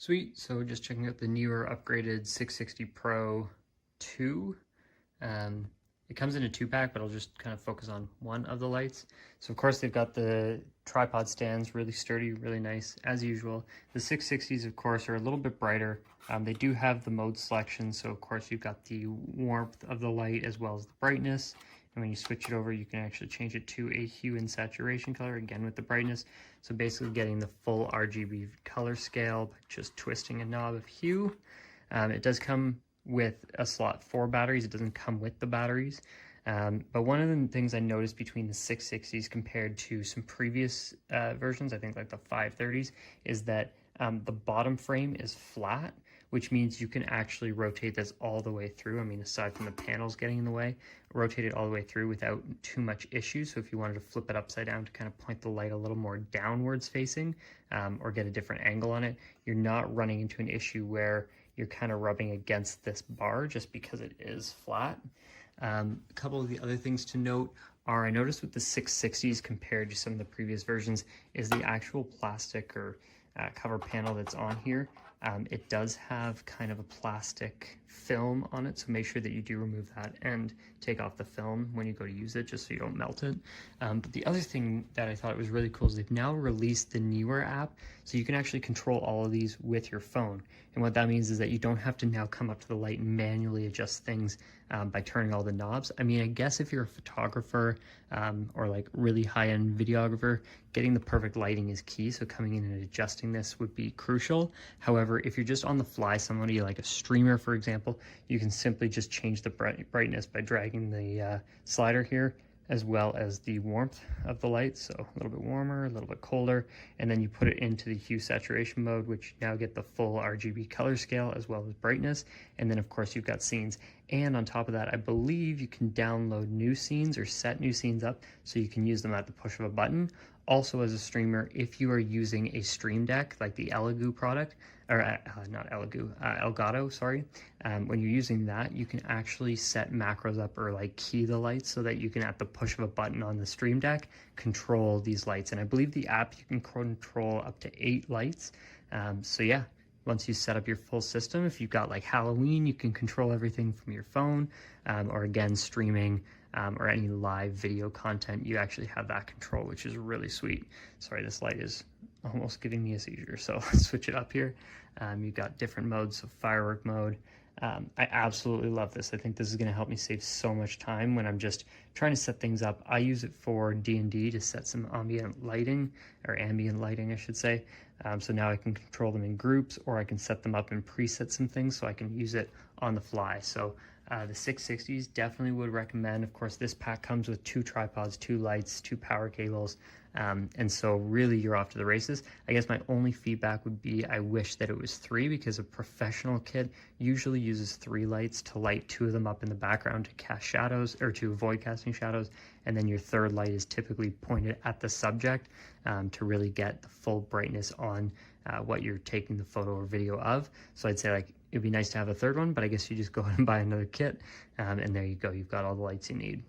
Sweet, so just checking out the NEEWER upgraded 660 Pro 2. It comes in a 2-pack, but I'll just kind of focus on one of the lights. So of course they've got the tripod stands, really sturdy, really nice, as usual. The 660s, of course, are a little bit brighter. They do have the mode selection, so of course you've got the warmth of the light as well as the brightness. And when you switch it over, you can actually change it to a hue and saturation color, again with the brightness. So basically getting the full RGB color scale by just twisting a knob of hue. It does come with a slot for batteries. It doesn't come with the batteries. But one of the things I noticed between the 660s compared to some previous versions, I think like the 530s, is that the bottom frame is flat, which means you can actually rotate this all the way through. I mean, aside from the panels getting in the way, rotate it all the way through without too much issue. So if you wanted to flip it upside down to kind of point the light a little more downwards facing, or get a different angle on it, you're not running into an issue where you're kind of rubbing against this bar just because it is flat. A couple of the other things to note are, I noticed with the 660s compared to some of the previous versions, is the actual plastic or cover panel that's on here. It does have kind of a plastic film on it, so make sure that you do remove that and take off the film when you go to use it, just so you don't melt it. But the other thing that I thought was really cool is they've now released the NEEWER app, so you can actually control all of these with your phone. And what that means is that you don't have to now come up to the light and manually adjust things by turning all the knobs. I mean, I guess if you're a photographer or like really high-end videographer, getting the perfect lighting is key, so coming in and adjusting this would be crucial. However, if you're just on the fly, somebody like a streamer, for example, you can simply just change the brightness by dragging the slider here, as well as the warmth of the light. So a little bit warmer, a little bit colder, and then you put it into the hue saturation mode, which now get the full RGB color scale as well as brightness. And then of course you've got scenes. And on top of that, I believe you can download new scenes or set new scenes up so you can use them at the push of a button. Also, as a streamer, if you are using a stream deck like the Elegoo product, or not Elegoo, Elgato, sorry, when you're using that, you can actually set macros up or like key the lights so that you can, at the push of a button on the stream deck, control these lights. And I believe the app, you can control up to 8 lights. So yeah, once you set up your full system, if you've got like Halloween, you can control everything from your phone, or again, streaming, or any live video content, you actually have that control, which is really sweet. Sorry, this light is almost giving me a seizure, so let's switch it up here. You've got different modes, so firework mode. I absolutely love this. I think this is going to help me save so much time when I'm just trying to set things up. I use it for D&D to set some ambient lighting, or ambient lighting, I should say. So now I can control them in groups, or I can set them up and preset some things so I can use it on the fly. So the 660s definitely would recommend. Of course, this pack comes with 2 tripods, 2 lights, 2 power cables, and so really you're off to the races. I guess my only feedback would be I wish that it was 3, because a professional kit usually uses 3 lights to light 2 of them up in the background to cast shadows, or to avoid casting shadows, and then your 3rd light is typically pointed at the subject to really get the full brightness on what you're taking the photo or video of. So I'd say like it'd be nice to have a 3rd one, but I guess you just go ahead and buy another kit, and there you go, you've got all the lights you need.